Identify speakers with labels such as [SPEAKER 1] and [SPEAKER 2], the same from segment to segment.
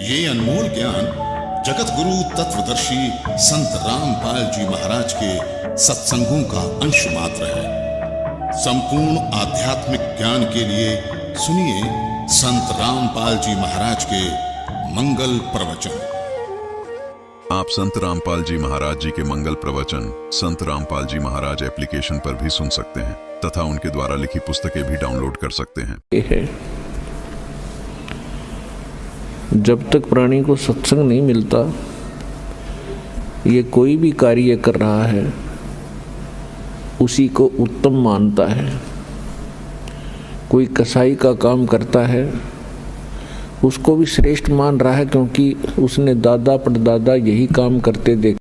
[SPEAKER 1] ये अनमोल ज्ञान जगत गुरु तत्वदर्शी संत रामपाल जी महाराज के सत्संगों का अंश मात्र है। संपूर्ण आध्यात्मिक ज्ञान के लिए सुनिए संत रामपाल जी महाराज के मंगल प्रवचन।
[SPEAKER 2] आप संत रामपाल जी महाराज जी के मंगल प्रवचन संत रामपाल जी महाराज एप्लीकेशन पर भी सुन सकते हैं तथा उनके द्वारा लिखी पुस्तकें भी डाउनलोड कर सकते हैं।
[SPEAKER 3] जब तक प्राणी को सत्संग नहीं मिलता, ये कोई भी कार्य कर रहा है उसी को उत्तम मानता है। कोई कसाई का काम करता है उसको भी श्रेष्ठ मान रहा है, क्योंकि उसने दादा परदादा यही काम करते देख।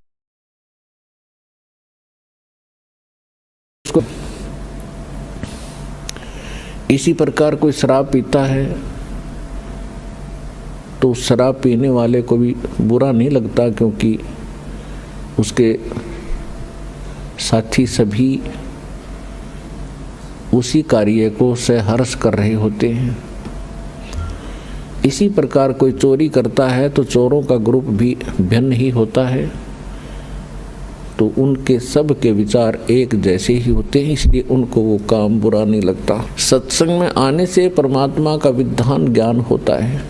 [SPEAKER 3] उसको इसी प्रकार कोई शराब पीता है तो शराब पीने वाले को भी बुरा नहीं लगता, क्योंकि उसके साथी सभी उसी कार्य को सहर्ष कर रहे होते हैं। इसी प्रकार कोई चोरी करता है तो चोरों का ग्रुप भी भिन्न ही होता है, तो उनके सब के विचार एक जैसे ही होते हैं, इसलिए उनको वो काम बुरा नहीं लगता। सत्संग में आने से परमात्मा का विधान ज्ञान होता है,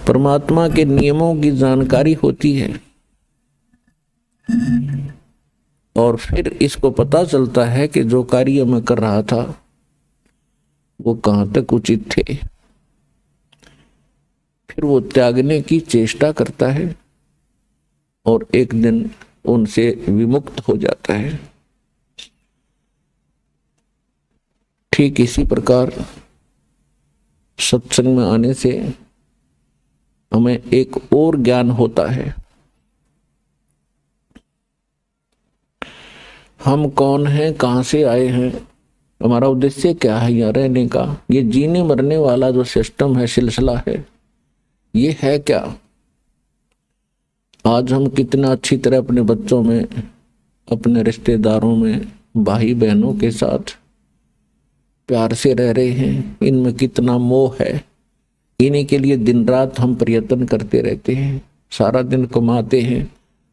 [SPEAKER 3] परमात्मा के नियमों की जानकारी होती है, और फिर इसको पता चलता है कि जो कार्य मैं कर रहा था वो कहाँ तक उचित थे। फिर वो त्यागने की चेष्टा करता है और एक दिन उनसे विमुक्त हो जाता है। ठीक इसी प्रकार सत्संग में आने से हमें एक और ज्ञान होता है। हम कौन हैं, कहाँ से आए हैं, हमारा उद्देश्य क्या है यहाँ रहने का। ये जीने मरने वाला जो सिस्टम है, सिलसिला है, ये है क्या। आज हम कितना अच्छी तरह अपने बच्चों में, अपने रिश्तेदारों में, भाई बहनों के साथ प्यार से रह रहे हैं। इनमें कितना मोह है, इन्हीं के लिए दिन रात हम प्रयत्न करते रहते हैं। सारा दिन कमाते हैं,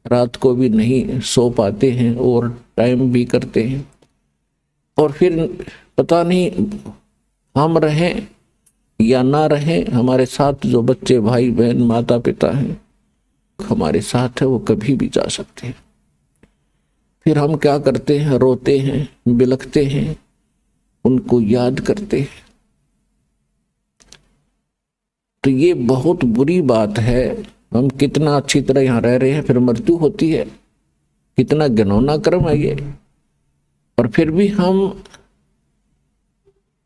[SPEAKER 3] रात को भी नहीं सो पाते हैं और टाइम भी करते हैं, और फिर पता नहीं हम रहें या ना रहें, हमारे साथ जो बच्चे भाई बहन माता पिता हैं हमारे साथ है, वो कभी भी जा सकते हैं। फिर हम क्या करते हैं, रोते हैं, बिलखते हैं, उनको याद करते हैं। तो ये बहुत बुरी बात है। हम कितना अच्छी तरह यहाँ रह रहे हैं, फिर मृत्यु होती है, कितना घिनौना कर्म है ये। और फिर भी हम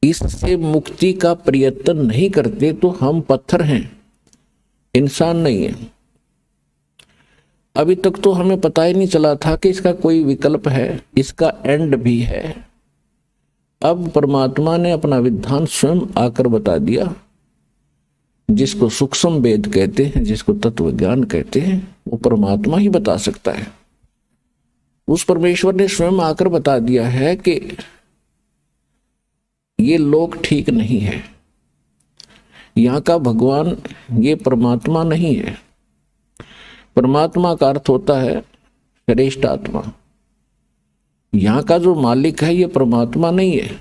[SPEAKER 3] इससे मुक्ति का प्रयत्न नहीं करते, तो हम पत्थर हैं, इंसान नहीं है। अभी तक तो हमें पता ही नहीं चला था कि इसका कोई विकल्प है, इसका एंड भी है। अब परमात्मा ने अपना विधान स्वयं आकर बता दिया। जिसको सूक्ष्म वेद कहते हैं, जिसको तत्व ज्ञान कहते हैं, वो परमात्मा ही बता सकता है। उस परमेश्वर ने स्वयं आकर बता दिया है कि ये लोग ठीक नहीं है, यहाँ का भगवान ये परमात्मा नहीं है। परमात्मा का अर्थ होता है श्रेष्ठ आत्मा। यहाँ का जो मालिक है ये परमात्मा नहीं है।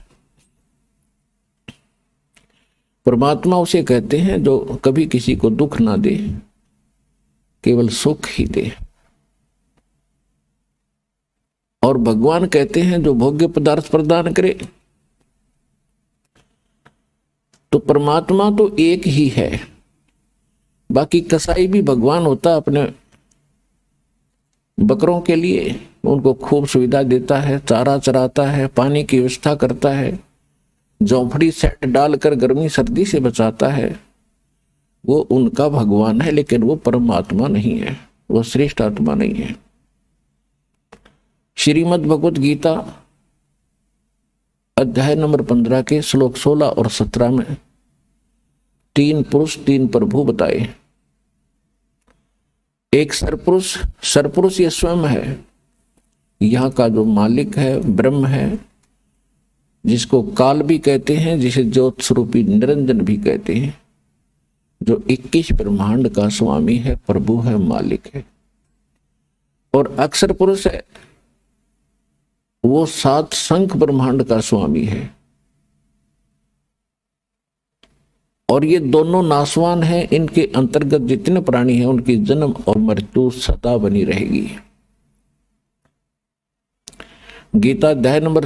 [SPEAKER 3] परमात्मा उसे कहते हैं जो कभी किसी को दुख ना दे, केवल सुख ही दे। और भगवान कहते हैं जो भोग्य पदार्थ प्रदान करे। तो परमात्मा तो एक ही है। बाकी कसाई भी भगवान होता, अपने बकरों के लिए उनको खूब सुविधा देता है, चारा चराता है, पानी की व्यवस्था करता है, झोंपड़ी सेट डालकर गर्मी सर्दी से बचाता है। वो उनका भगवान है, लेकिन वो परमात्मा नहीं है, वो श्रेष्ठ आत्मा नहीं है। श्रीमद् भगवत गीता अध्याय नंबर 15 के श्लोक 16 और 17 में 3 पुरुष 3 प्रभु बताए। एक सरपुरुष, सरपुरुष ये स्वयं है, यहाँ का जो मालिक है ब्रह्म है, जिसको काल भी कहते हैं, जिसे ज्योत स्वरूपी निरंजन भी कहते हैं। जो 21 ब्रह्मांड का स्वामी है, प्रभु है, मालिक है। और अक्षर पुरुष है, वो 7 संख ब्रह्मांड का स्वामी है। और ये दोनों नासवान हैं, इनके अंतर्गत जितने प्राणी हैं उनकी जन्म और मृत्यु सदा बनी रहेगी। गीता अध्याय नंबर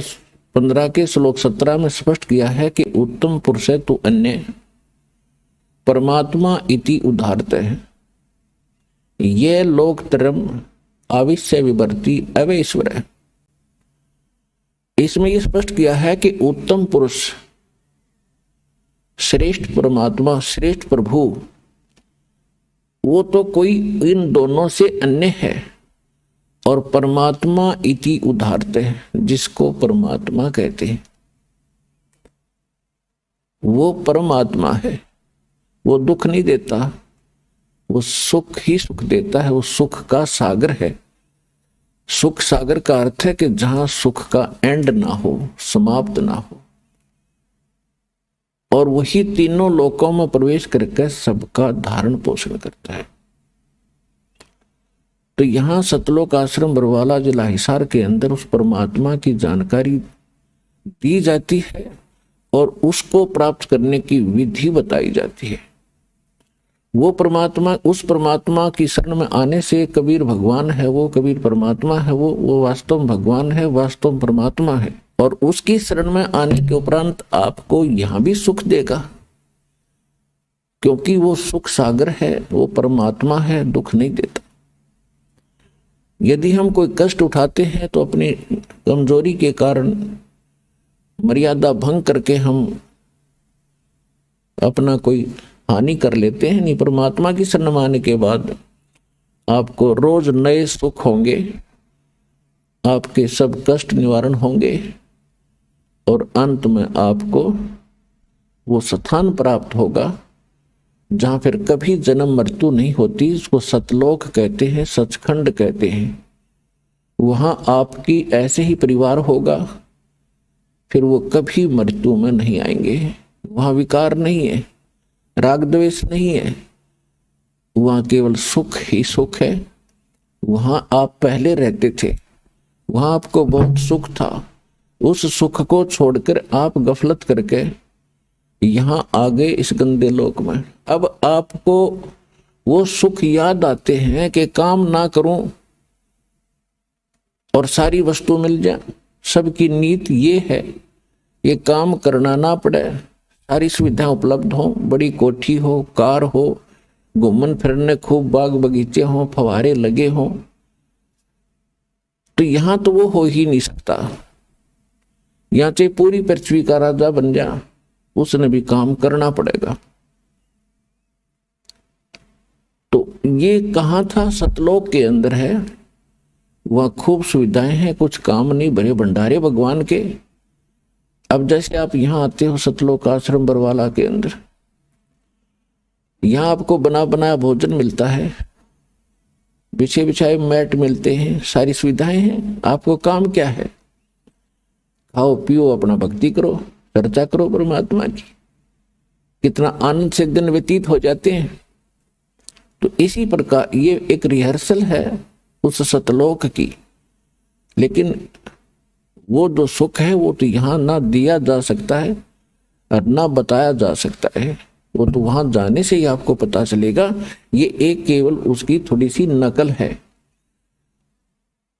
[SPEAKER 3] 15 के श्लोक 17 में स्पष्ट किया है कि उत्तम पुरुष है तो अन्य परमात्मा इति उदाहरत है, ये लोकत्रयम् आविश्य विवर्ती अवैश्वर है। इसमें यह स्पष्ट किया है कि उत्तम पुरुष, श्रेष्ठ परमात्मा, श्रेष्ठ प्रभु, वो तो कोई इन दोनों से अन्य है। और परमात्मा इति उदाहरते हैं, जिसको परमात्मा कहते हैं, वो परमात्मा है। वो दुख नहीं देता, वो सुख ही सुख देता है। वो सुख का सागर है। सुख सागर का अर्थ है कि जहां सुख का एंड ना हो, समाप्त ना हो। और वही तीनों लोकों में प्रवेश करके सबका धारण पोषण करता है। तो यहां सतलोक आश्रम बरवाला जिला हिसार के अंदर उस परमात्मा की जानकारी दी जाती है और उसको प्राप्त करने की विधि बताई जाती है। वो परमात्मा, उस परमात्मा की शरण में आने से कबीर भगवान है, वो कबीर परमात्मा है, वो वास्तव में भगवान है, वास्तव में परमात्मा है। और उसकी शरण में आने के उपरांत आपको यहां भी सुख देगा, क्योंकि वो सुख सागर है, वो परमात्मा है, दुख नहीं देता। यदि हम कोई कष्ट उठाते हैं तो अपनी कमजोरी के कारण मर्यादा भंग करके हम अपना कोई हानि कर लेते हैं। नहीं, परमात्मा की शरण में आने के बाद आपको रोज नए सुख होंगे, आपके सब कष्ट निवारण होंगे और अंत में आपको वो स्थान प्राप्त होगा जहां फिर कभी जन्म मृत्यु नहीं होती। इसको सतलोक कहते हैं, सचखंड कहते हैं। वहां आपकी ऐसे ही परिवार होगा, फिर वो कभी मृत्यु में नहीं आएंगे। वहां विकार नहीं है, राग द्वेष नहीं है, वहां केवल सुख ही सुख है। वहां आप पहले रहते थे, वहां आपको बहुत सुख था। उस सुख को छोड़कर आप गफलत करके यहां आ गए इस गंदे लोक में। अब आपको वो सुख याद आते हैं कि काम ना करूं और सारी वस्तु मिल जाए। सबकी नीति ये है, ये काम करना ना पड़े, सारी सुविधाएं उपलब्ध हो, बड़ी कोठी हो, कार हो, घूमन फिरने खूब बाग बगीचे हो, फवारे लगे हो। तो यहां तो वो हो ही नहीं सकता। यहां चाहे पूरी पृथ्वी का राजा बन जा, उसने भी काम करना पड़ेगा। तो ये कहां था? सतलोक के अंदर है। वहां खूब सुविधाएं हैं, कुछ काम नहीं, बड़े भंडारे भगवान के। अब जैसे आप यहां आते हो सतलोक आश्रम बरवाला के अंदर, यहां आपको बना बनाया भोजन मिलता है, बिछे बिछाए मैट मिलते हैं, सारी सुविधाएं हैं। आपको काम क्या है? खाओ पियो, अपना भक्ति करो, चर्चा करो परमात्मा की। कितना आनंद से दिन व्यतीत हो जाते हैं। तो इसी प्रकार ये एक रिहर्सल है उस सतलोक की। लेकिन वो जो सुख है वो तो यहां ना दिया जा सकता है और ना बताया जा सकता है। वो तो वहां जाने से ही आपको पता चलेगा। ये एक केवल उसकी थोड़ी सी नकल है।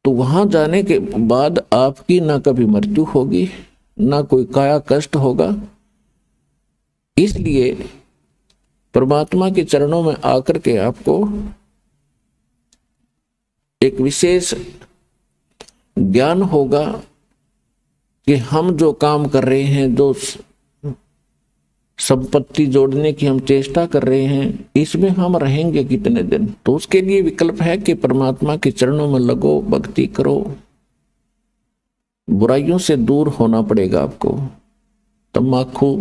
[SPEAKER 3] तो वहां जाने के बाद आपकी ना कभी मृत्यु होगी, ना कोई काया कष्ट होगा। इसलिए परमात्मा के चरणों में आकर के आपको एक विशेष ज्ञान होगा कि हम जो काम कर रहे हैं, जो संपत्ति जोड़ने की हम चेष्टा कर रहे हैं, इसमें हम रहेंगे कितने दिन। तो उसके लिए विकल्प है कि परमात्मा के चरणों में लगो, भक्ति करो। बुराइयों से दूर होना पड़ेगा आपको। तम्बाकू,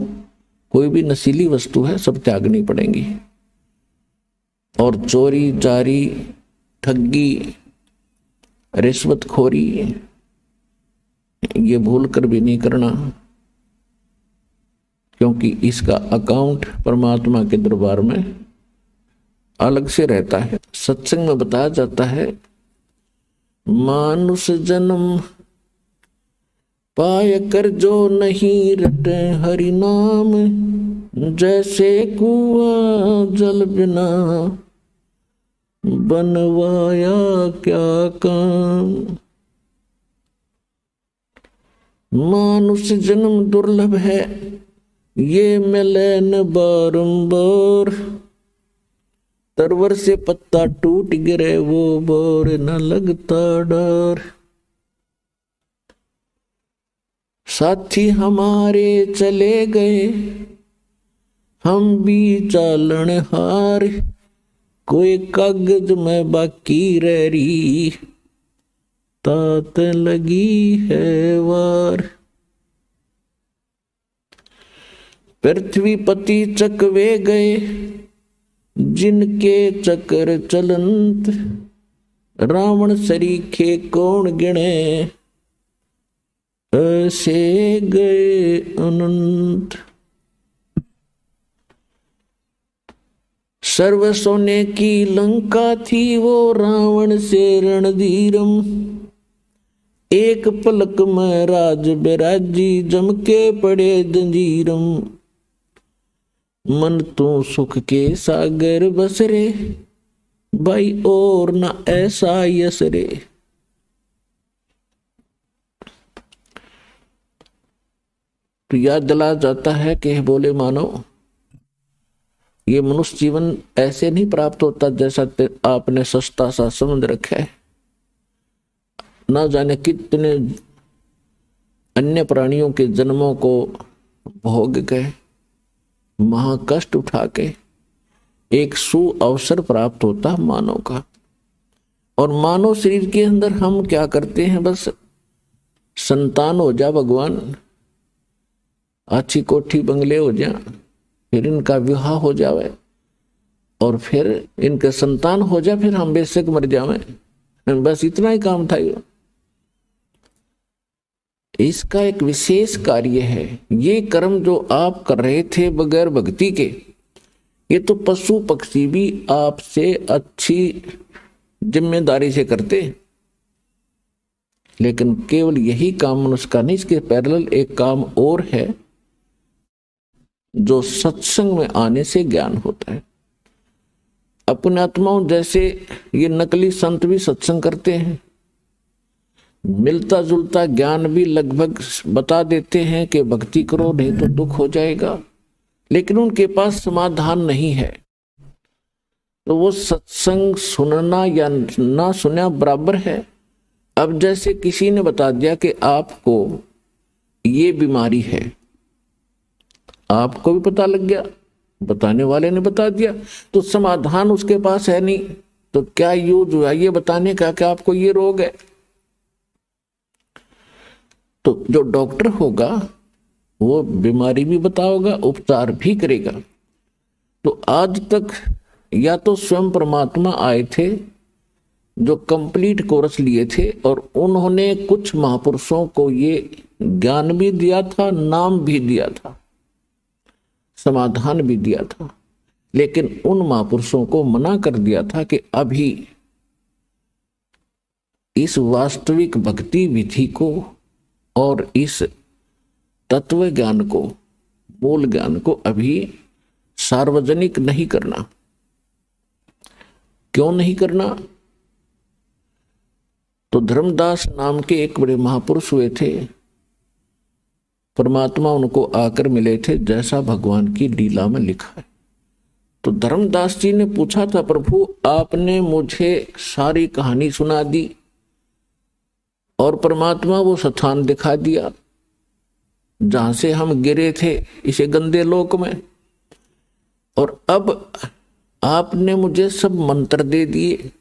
[SPEAKER 3] कोई भी नशीली वस्तु है, सब त्यागनी पड़ेंगी। और चोरी जारी, ठगी, रिश्वतखोरी, ये भूल कर भी नहीं करना, क्योंकि इसका अकाउंट परमात्मा के दरबार में अलग से रहता है। सत्संग में बताया जाता है मानुष जन्म पाय कर जो नहीं रटे हरि नाम, जैसे कुआं जल बिना बनवाया क्या काम। मानुष जन्म दुर्लभ है ये मिले न बारंबार, तरवर से पत्ता टूट गिरे वो बोर न लगता डर। साथी हमारे चले गए हम भी चालन हार, कोई कागज में बाकी रह रही तात लगी है वार। पृथ्वी पति चकवे गए जिनके चक्र चलंत, रावण सरीखे कौन गिने ऐसे गए अनंत। सर्व सोने की लंका थी वो रावण से रणधीरम, एक पलक में राज बिराजी जम के पड़े जंजीरम। मन तो सुख के सागर बसरे भाई और न ऐसा यसरे। तो याद दिला जाता है कि बोले मानो ये मनुष्य जीवन ऐसे नहीं प्राप्त होता जैसा आपने सस्ता सा समझ रखा है। ना जाने कितने अन्य प्राणियों के जन्मों को भोग गए, महाकष्ट उठा के एक सु अवसर प्राप्त होता मानव का। और मानव शरीर के अंदर हम क्या करते हैं, बस संतान हो जा भगवान, अच्छी कोठी बंगले हो जा, फिर इनका विवाह हो जावे और फिर इनके संतान हो जाए, फिर हम बेशक मर जावे, बस इतना ही काम था। इसका एक विशेष कार्य है। ये कर्म जो आप कर रहे थे बगैर भक्ति के, ये तो पशु पक्षी भी आपसे अच्छी जिम्मेदारी से करते, लेकिन केवल यही काम मनुष्य का नहीं, इसके पैरेलल एक काम और है जो सत्संग में आने से ज्ञान होता है। अपने आत्माओं जैसे ये नकली संत भी सत्संग करते हैं, मिलता जुलता ज्ञान भी लगभग बता देते हैं कि भक्ति करो नहीं तो दुख हो जाएगा, लेकिन उनके पास समाधान नहीं है। तो वो सत्संग सुनना या ना सुनना बराबर है। अब जैसे किसी ने बता दिया कि आपको ये बीमारी है, आपको भी पता लग गया, बताने वाले ने बता दिया, तो समाधान उसके पास है नहीं, तो क्या यूज हुआ ये बताने का कि आपको ये रोग है। तो जो डॉक्टर होगा वो बीमारी भी बताओगा, उपचार भी करेगा। तो आज तक या तो स्वयं परमात्मा आए थे जो कंप्लीट कोर्स लिए थे, और उन्होंने कुछ महापुरुषों को ये ज्ञान भी दिया था, नाम भी दिया था, समाधान भी दिया था, लेकिन उन महापुरुषों को मना कर दिया था कि अभी इस वास्तविक भक्ति विधि को और इस तत्व ज्ञान को, मूल ज्ञान को अभी सार्वजनिक नहीं करना। क्यों नहीं करना? तो धर्मदास नाम के एक बड़े महापुरुष हुए थे, परमात्मा उनको आकर मिले थे जैसा भगवान की लीला में लिखा है। तो धर्मदास जी ने पूछा था, प्रभु आपने मुझे सारी कहानी सुना दी और परमात्मा वो स्थान दिखा दिया जहां से हम गिरे थे इसे गंदे लोक में, और अब आपने मुझे सब मंत्र दे दिए,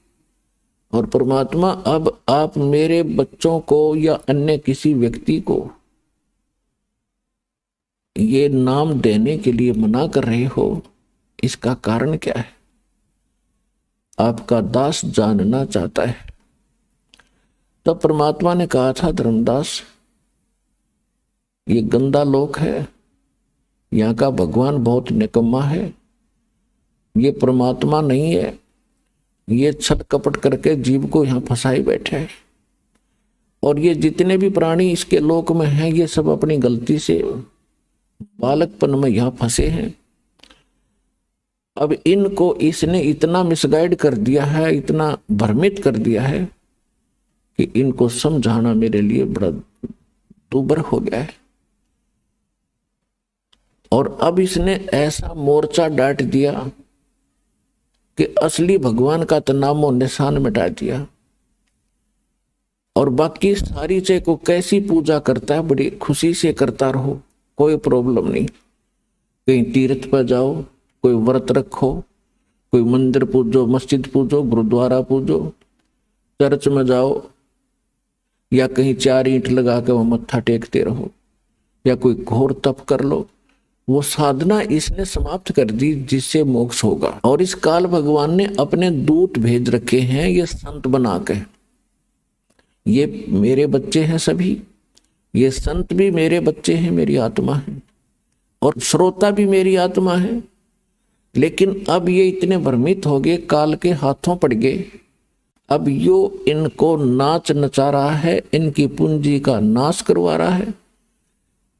[SPEAKER 3] और परमात्मा अब आप मेरे बच्चों को या अन्य किसी व्यक्ति को ये नाम देने के लिए मना कर रहे हो, इसका कारण क्या है? आपका दास जानना चाहता है। तब परमात्मा ने कहा था, धर्मदास ये गंदा लोक है, यहाँ का भगवान बहुत निकम्मा है, ये परमात्मा नहीं है, ये छल कपट करके जीव को यहाँ फंसाए बैठे है। और ये जितने भी प्राणी इसके लोक में हैं, ये सब अपनी गलती से बालकपन में यहाँ फंसे हैं। अब इनको इसने इतना मिसगाइड कर दिया है, इतना भ्रमित कर दिया है कि इनको समझाना मेरे लिए बड़ा दूभर हो गया है। और अब इसने ऐसा मोर्चा डांट दिया कि असली भगवान का तो नामो निशान मिटा दिया। और बाकी सारी चाहे को कैसी पूजा करता है, बड़ी खुशी से करता रहो, कोई प्रॉब्लम नहीं। कहीं तीर्थ पर जाओ, कोई व्रत रखो, कोई मंदिर पूजो, मस्जिद पूजो, गुरुद्वारा पूजो, चर्च में जाओ, या कहीं 4 ईंट लगा के वह मत्था टेकते रहो, या कोई घोर तप कर लो। वो साधना इसने समाप्त कर दी जिससे मोक्ष होगा। और इस काल भगवान ने अपने दूत भेज रखे हैं, ये संत बना के। ये मेरे बच्चे हैं सभी, ये संत भी मेरे बच्चे हैं, मेरी आत्मा है, और श्रोता भी मेरी आत्मा है। लेकिन अब ये इतने भ्रमित हो गए, काल के हाथों पड़ गए। अब यो इनको नाच नचा रहा है, इनकी पूंजी का नाश करवा रहा है।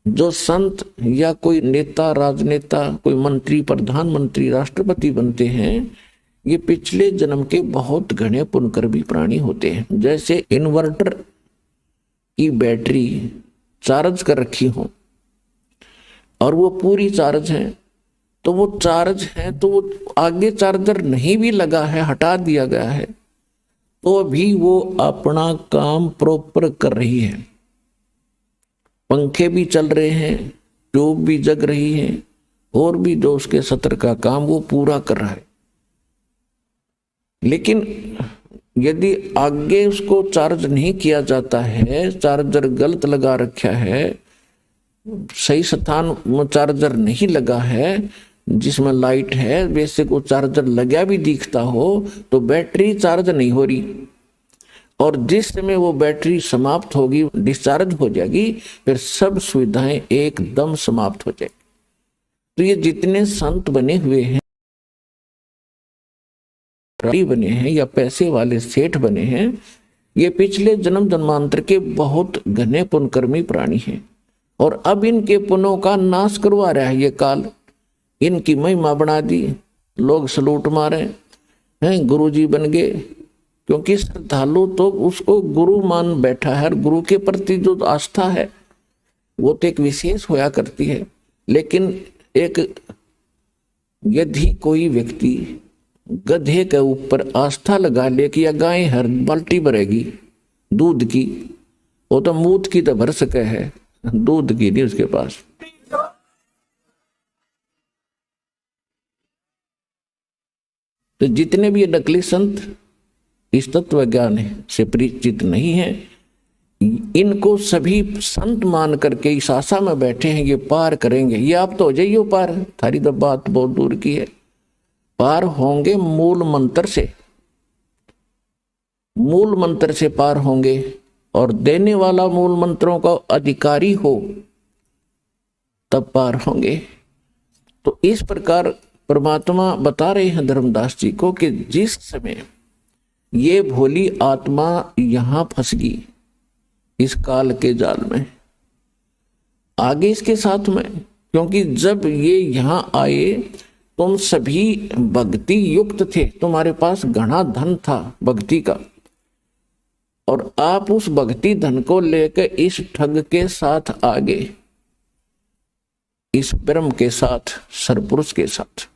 [SPEAKER 3] जो संत या कोई नेता, राजनेता, कोई मंत्री, प्रधानमंत्री, राष्ट्रपति बनते हैं, ये पिछले जन्म के बहुत घने पुण्यकर्मी प्राणी होते हैं। जैसे इन्वर्टर की बैटरी चार्ज कर रखी हो और वो पूरी चार्ज है, तो वो चार्ज है, तो वो आगे चार्जर नहीं भी लगा है, हटा दिया गया है, तो भी वो अपना काम प्रॉपर कर रही है। पंखे भी चल रहे हैं, ट्यूब भी जग रही है, और भी जो उसके सत्र का काम वो पूरा कर रहा है। लेकिन यदि आगे उसको चार्ज नहीं किया जाता है, चार्जर गलत लगा रखा है, सही स्थान में चार्जर नहीं लगा है, जिसमें लाइट है, वैसे को चार्जर लगा भी दिखता हो, तो बैटरी चार्ज नहीं हो रही। और जिस समय वो बैटरी समाप्त होगी, डिस्चार्ज हो जाएगी, फिर सब सुविधाएं एकदम समाप्त हो जाएगी। तो ये जितने संत बने हुए हैं, बने हैं या पैसे वाले सेठ बने हैं, ये पिछले जन्म जन्मांतर के बहुत घने पुण्यकर्मी प्राणी हैं। और अब इनके पुण्यों का नाश करवा रहा है ये काल। इनकी महिमा बना दी, लोग सलूट मारे हैं, गुरुजी बन गए, क्योंकि श्रद्धालु तो उसको गुरु मान बैठा है। और गुरु के प्रति जो आस्था है वो तो एक विशेष होया करती है। लेकिन एक यदि कोई व्यक्ति गधे के ऊपर आस्था लगा ले कि या गाय हर बाल्टी भरेगी दूध की, वो तो मूत की तो भर सके है, दूध की नहीं उसके पास। तो जितने भी ये नकली संत इस तत्व ज्ञान से परिचित नहीं है, इनको सभी संत मान करके इस आशा में बैठे हैं ये पार करेंगे। ये आप तो हो जाइए पार, थारी तो बात बहुत दूर की है। पार होंगे मूल मंत्र से, मूल मंत्र से पार होंगे। और देने वाला मूल मंत्रों का अधिकारी हो तब पार होंगे। तो इस प्रकार परमात्मा बता रहे हैं धर्मदास जी को कि जिस समय ये भोली आत्मा यहां फंस गई इस काल के जाल में, आगे इसके साथ में, क्योंकि जब ये यहां आए तुम सभी भक्ति युक्त थे, तुम्हारे पास घना धन था भक्ति का, और आप उस भक्ति धन को लेकर इस ठग के साथ आगे, इस ब्रह्म के साथ, सरपुरुष के साथ,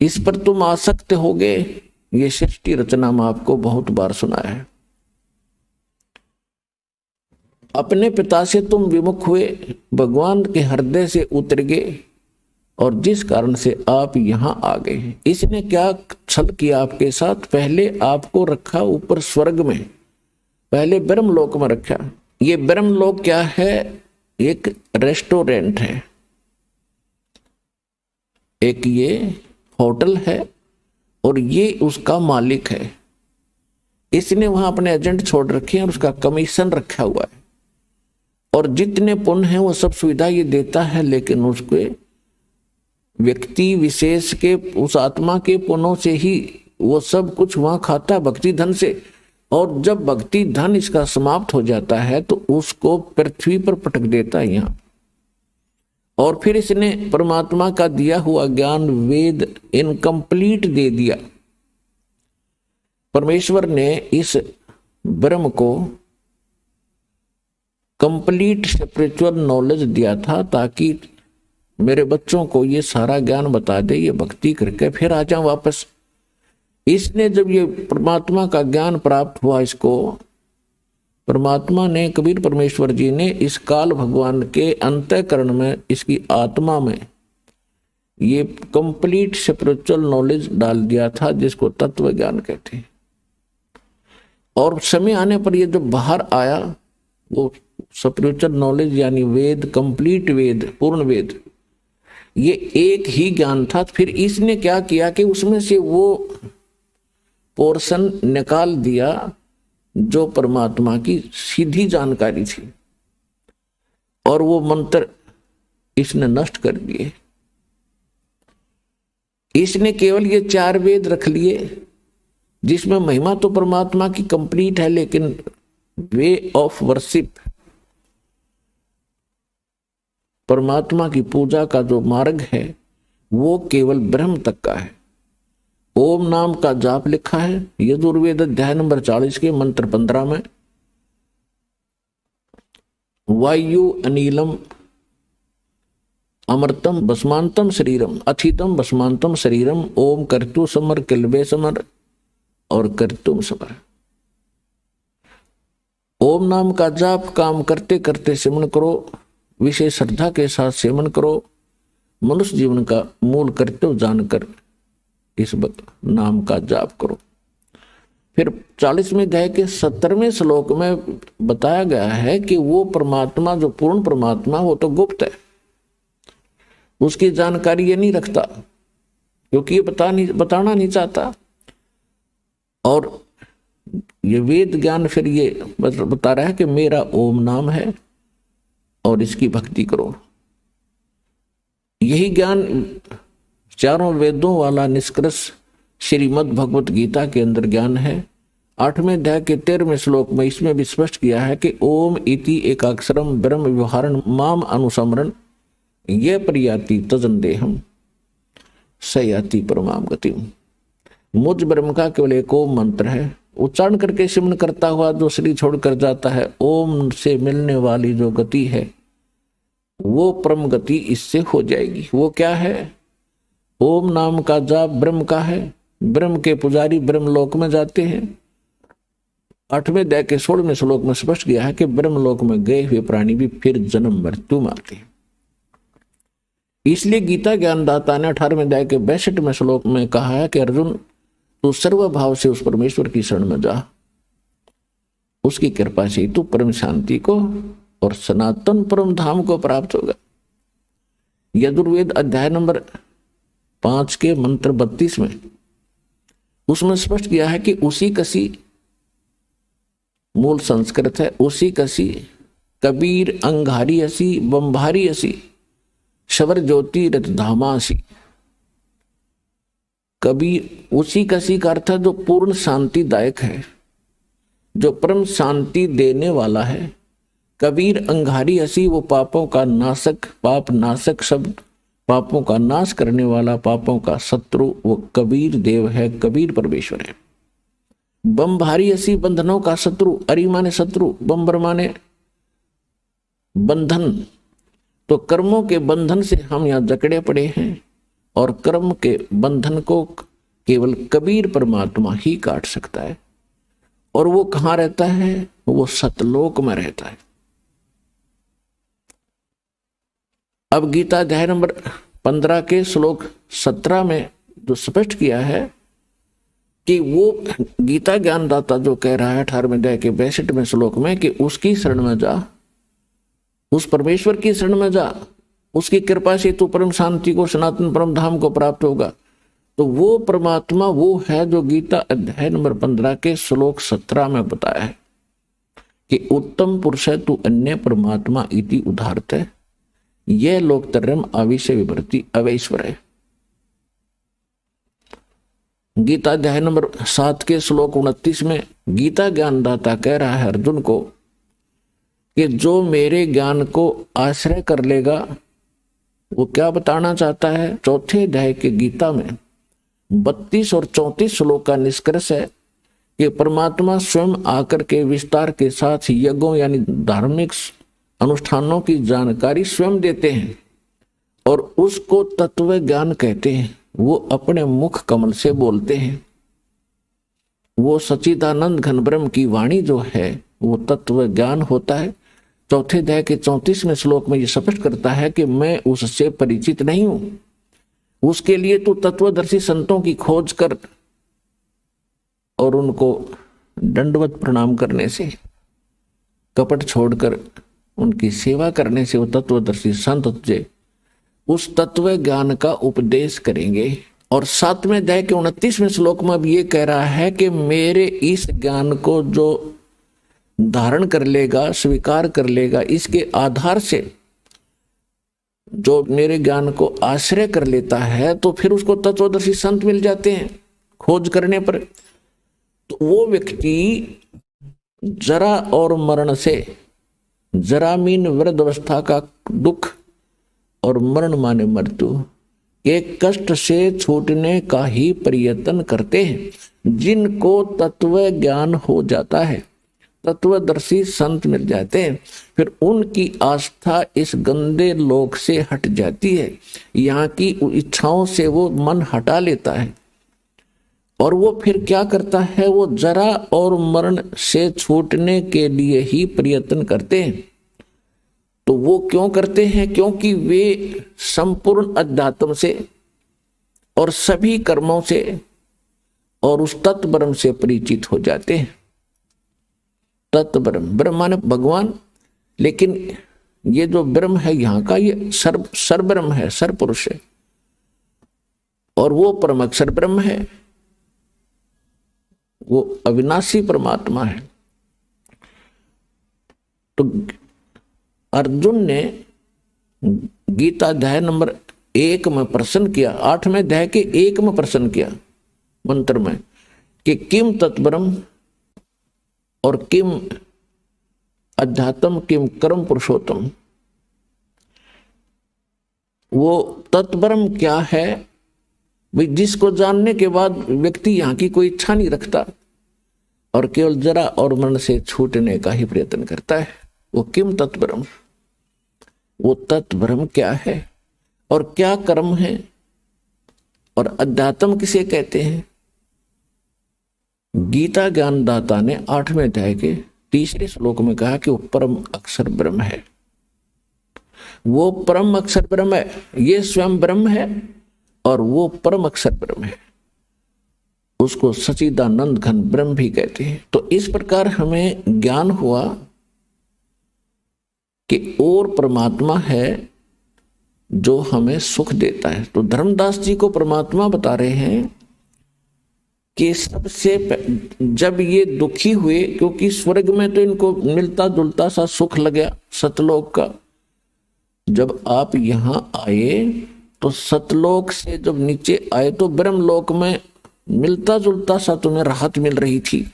[SPEAKER 3] इस पर तुम आसक्त हो गए। ये सृष्टि रचना में आपको बहुत बार सुनाया है। अपने पिता से तुम विमुख हुए, भगवान के हृदय से उतर गए, और जिस कारण से आप यहां आ गए। इसने क्या छल किया आपके साथ? पहले आपको रखा ऊपर स्वर्ग में, पहले ब्रह्मलोक में रखा। ये ब्रह्मलोक क्या है? एक रेस्टोरेंट है, एक ये होटल है, और ये उसका मालिक है। इसने वहां अपने एजेंट छोड़ रखे हैं और उसका कमीशन रखा हुआ है, और जितने पुण्य हैं वो सब सुविधा ये देता है, लेकिन उसके व्यक्ति विशेष के उस आत्मा के पुण्यों से ही वो सब कुछ वहां खाता भक्ति धन से। और जब भक्ति धन इसका समाप्त हो जाता है तो उसको पृथ्वी पर पटक देता है यहाँ। और फिर इसने परमात्मा का दिया हुआ ज्ञान वेद इनकम्प्लीट दे दिया। परमेश्वर ने इस ब्रह्म को कंप्लीट स्पिरिचुअल नॉलेज दिया था ताकि मेरे बच्चों को ये सारा ज्ञान बता दे, ये भक्ति करके फिर आ जाऊं वापस। इसने जब ये परमात्मा का ज्ञान प्राप्त हुआ, इसको परमात्मा ने, कबीर परमेश्वर जी ने इस काल भगवान के अंतःकरण में, इसकी आत्मा में ये कंप्लीट स्पिरिचुअल नॉलेज डाल दिया था जिसको तत्व ज्ञान कहते हैं। और समय आने पर ये जब बाहर आया वो स्पिरिचुअल नॉलेज यानी वेद, कंप्लीट वेद, पूर्ण वेद, ये एक ही ज्ञान था। फिर इसने क्या किया कि उसमें से वो पोर्शन निकाल दिया जो परमात्मा की सीधी जानकारी थी, और वो मंत्र इसने नष्ट कर दिए। इसने केवल ये 4 वेद रख लिए जिसमें महिमा तो परमात्मा की कंप्लीट है, लेकिन वे ऑफ वर्शिप, परमात्मा की पूजा का जो मार्ग है वो केवल ब्रह्म तक का है। ओम नाम का जाप लिखा है यजुर्वेद अध्याय नंबर 40 के मंत्र 15 में। वायु अनिलम अमृतम भस्मांतम शरीरम अथितम भस्मांतम शरीरम ओम कर्तु समर किलबे समर और कर्तुम समर। ओम नाम का जाप काम करते करते सेवन करो, विशेष श्रद्धा के साथ सेवन करो, मनुष्य जीवन का मूल कर्तव्य जानकर इस नाम का जाप करो। फिर 40वें अध्याय के 17वें श्लोक में बताया गया है कि वो परमात्मा जो पूर्ण परमात्मा वो तो गुप्त है, उसकी जानकारी ये नहीं रखता क्योंकि ये बताना नहीं चाहता। और ये वेद ज्ञान फिर ये बता रहा है कि मेरा ओम नाम है और इसकी भक्ति करो। यही ज्ञान चारों वेदों वाला निष्कर्ष श्रीमद् भगवत गीता के अंदर ज्ञान है। 8वें अध्याय के 13वें श्लोक में इसमें भी स्पष्ट किया है कि ओम इति एकाक्षरम ब्रह्म व्यवहारण माम अनुसमरण ये परियाति तजन देहम सयाति परमाम गतिम। मुझ ब्रह्म का केवल एक ओम मंत्र है, उच्चारण करके सिमरण करता हुआ जो शरीर छोड़कर जाता है, ओम से मिलने वाली जो गति है वो परम गति इससे हो जाएगी। वो क्या है? ओम नाम का जाप ब्रह्म का है, ब्रह्म के पुजारी ब्रह्म लोक में जाते हैं। 8वें अध्याय के 16वें श्लोक में स्पष्ट किया है कि ब्रह्म लोक में गए हुए प्राणी भी फिर जन्म मृत्यु में आते हैं। इसलिए गीता ज्ञानदाता ने 18वें अध्याय के 62वें श्लोक में कहा है कि अर्जुन तू सर्वभाव से उस परमेश्वर की शरण में जा, उसकी कृपा से तू परम शांति को और सनातन परम धाम को प्राप्त होगा। यजुर्वेद अध्याय नंबर 5 के मंत्र 32 में उसमें स्पष्ट किया है कि उसी कसी मूल संस्कृत है, उसी कसी कबीर अंगारी असी बंभारी असी शवर ज्योति रत धामासी। कबीर उसी कसी का अर्थ है जो पूर्ण शांतिदायक है, जो परम शांति देने वाला है। कबीर अंगारी असी वो पापों का नाशक, पाप नाशक शब्द, पापों का नाश करने वाला, पापों का शत्रु वो कबीर देव है, कबीर परमेश्वर है। बंभारी असी बंधनों का शत्रु, अरी माने शत्रु, बंबर माने बंधन। तो कर्मों के बंधन से हम यहाँ जकड़े पड़े हैं और कर्म के बंधन को केवल कबीर परमात्मा ही काट सकता है। और वो कहाँ रहता है? वो सतलोक में रहता है। अब गीता अध्याय नंबर 15 के श्लोक 17 में जो स्पष्ट किया है कि वो गीता ज्ञानदाता जो कह रहा है 18वें अध्याय के 62वें श्लोक में कि उसकी शरण में जा, उस परमेश्वर की शरण में जा, उसकी कृपा से तू परम शांति को, सनातन परम धाम को प्राप्त होगा। तो वो परमात्मा वो है जो गीता अध्याय नंबर 15 के श्लोक 17 में बताया है कि उत्तम पुरुष है तू अन्य परमात्मा इति उदाहरत है, यह लोकतरम आविष्य विभर्ति अवैश्वर है। गीता अध्याय नंबर 7 के श्लोक 29 में गीता ज्ञानदाता कह रहा है अर्जुन को कि जो मेरे ज्ञान को आश्रय कर लेगा, वो क्या बताना चाहता है। चौथे अध्याय के गीता में 32 और 34 श्लोक का निष्कर्ष है कि परमात्मा स्वयं आकर के विस्तार के साथ यज्ञों यानी धार्मिक अनुष्ठानों की जानकारी स्वयं देते हैं और उसको तत्व ज्ञान कहते हैं। वो अपने मुख कमल से बोलते हैं। वो सच्चिदानंद घन ब्रह्म की वाणी जो है वो तत्व ज्ञान होता है। चौथे अध्याय के 34वें श्लोक में ये स्पष्ट करता है कि मैं उससे परिचित नहीं हूं, उसके लिए तू तत्वदर्शी संतों की खोज कर और उनको दंडवत प्रणाम करने से, कपट छोड़कर उनकी सेवा करने से वो तत्वदर्शी संत तुझे उस तत्व ज्ञान का उपदेश करेंगे। और 7वें अध्याय के 29वें श्लोक में अब ये कह रहा है कि मेरे इस ज्ञान को जो धारण कर लेगा, स्वीकार कर लेगा, इसके आधार से जो मेरे ज्ञान को आश्रय कर लेता है तो फिर उसको तत्वदर्शी संत मिल जाते हैं खोज करने पर। तो वो व्यक्ति जरा और मरण से, जरामीन वृद्धावस्था का दुख और मरण माने मृत्यु के कष्ट से छूटने का ही प्रयत्न करते हैं। जिनको तत्व ज्ञान हो जाता है, तत्वदर्शी संत मिल जाते हैं, फिर उनकी आस्था इस गंदे लोक से हट जाती है। यहाँ की इच्छाओं से वो मन हटा लेता है और वो फिर क्या करता है, वो जरा और मरण से छूटने के लिए ही प्रयत्न करते हैं। तो वो क्यों करते हैं? क्योंकि वे संपूर्ण अध्यात्म से और सभी कर्मों से और उस तत्व ब्रह्म से परिचित हो जाते हैं। तत्व ब्रह्म, ब्रह्म माने भगवान, लेकिन ये जो ब्रह्म है यहाँ का ये सर ब्रह्म है, सर पुरुष है और वो परम अक्षर ब्रह्म है, वो अविनाशी परमात्मा है। तो अर्जुन ने गीता अध्याय नंबर 1 में प्रश्न किया, 8वें अध्याय के 1 में प्रश्न किया मंत्र में कि किम तत्ब्रह्म और किम अध्यात्म किम कर्म पुरुषोत्तम। वो तत्ब्रह्म क्या है भाई, जिसको जानने के बाद व्यक्ति यहाँ की कोई इच्छा नहीं रखता और केवल जरा और मरण से छूटने का ही प्रयत्न करता है। वो किम तत्ब्रह्म, वो तत्ब्रह्म क्या है और क्या कर्म है और अध्यात्म किसे कहते हैं। गीता ज्ञानदाता ने 8वें अध्याय के 3 श्लोक में कहा कि वो परम अक्षर ब्रह्म है। वो परम अक्षर ब्रह्म है, ये स्वयं ब्रह्म है और वो परम अक्षर ब्रह्म है, उसको सच्चिदानंद घन ब्रह्म भी कहते हैं। तो इस प्रकार हमें ज्ञान हुआ कि और परमात्मा है जो हमें सुख देता है। तो धर्मदास जी को परमात्मा बता रहे हैं कि सबसे जब ये दुखी हुए, क्योंकि स्वर्ग में तो इनको मिलता जुलता सा सुख लगा सतलोक का, जब आप यहां आए तो सतलोक से जब नीचे आए तो ब्रह्मलोक में मिलता जुलता सा तुम्हें राहत मिल रही थी।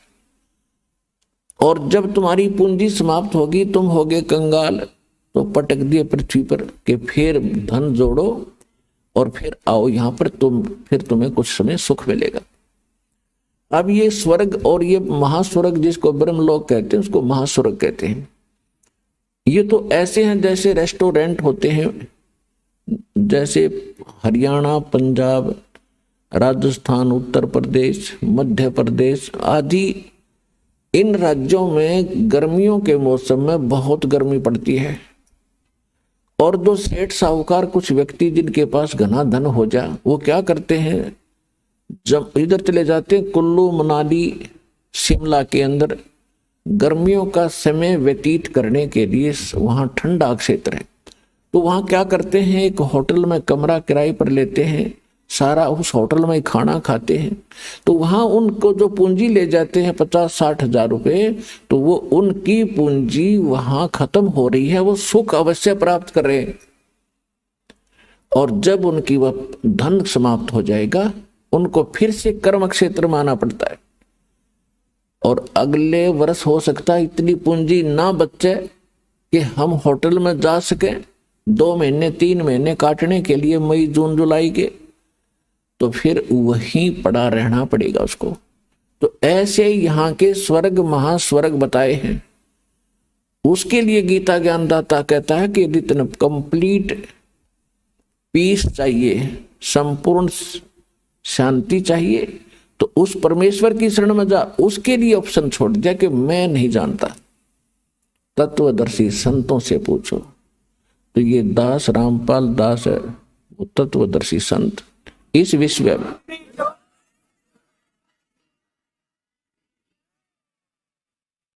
[SPEAKER 3] और जब तुम्हारी पूंजी समाप्त होगी, तुम होगे कंगाल, तो पटक दिए पृथ्वी पर कि फिर धन जोड़ो और फिर आओ यहाँ पर, फिर तुम्हें कुछ समय सुख मिलेगा। अब ये स्वर्ग और ये महास्वर्ग जिसको ब्रह्मलोक कहते हैं उसको महास्वर्ग कहते हैं। ये तो ऐसे हैं जैसे रेस्टोरेंट होते हैं, जैसे हरियाणा, पंजाब, राजस्थान, उत्तर प्रदेश, मध्य प्रदेश आदि इन राज्यों में गर्मियों के मौसम में बहुत गर्मी पड़ती है और जो सेठ साहूकार कुछ व्यक्ति जिनके पास घना धन हो जा, वो क्या करते हैं, जब इधर चले जाते हैं कुल्लू मनाली शिमला के अंदर गर्मियों का समय व्यतीत करने के लिए, वहाँ ठंडा क्षेत्र है, तो वहाँ क्या करते हैं, एक होटल में कमरा किराए पर लेते हैं, सारा उस होटल में खाना खाते हैं। तो वहाँ उनको जो पूंजी ले जाते हैं 50-60 हजार रुपये, तो वो उनकी पूंजी वहाँ खत्म हो रही है, वो सुख अवश्य प्राप्त कर रहे हैं। और जब उनकी वह धन समाप्त हो जाएगा उनको फिर से कर्म क्षेत्र में आना पड़ता है। और अगले वर्ष हो सकता है इतनी पूंजी ना बचे कि हम होटल में जा सके 2 महीने 3 महीने काटने के लिए, मई जून जुलाई के, तो फिर वहीं पड़ा रहना पड़ेगा उसको। तो ऐसे यहाँ के स्वर्ग महास्वर्ग बताए हैं। उसके लिए गीता ज्ञानदाता कहता है कि यदि तुम्हें कंप्लीट पीस चाहिए, संपूर्ण शांति चाहिए, तो उस परमेश्वर की शरण में जा। उसके लिए ऑप्शन छोड़ दिया कि मैं नहीं जानता, तत्वदर्शी संतों से पूछो। तो ये दास रामपाल दास है, वो तत्वदर्शी संत इस विश्व में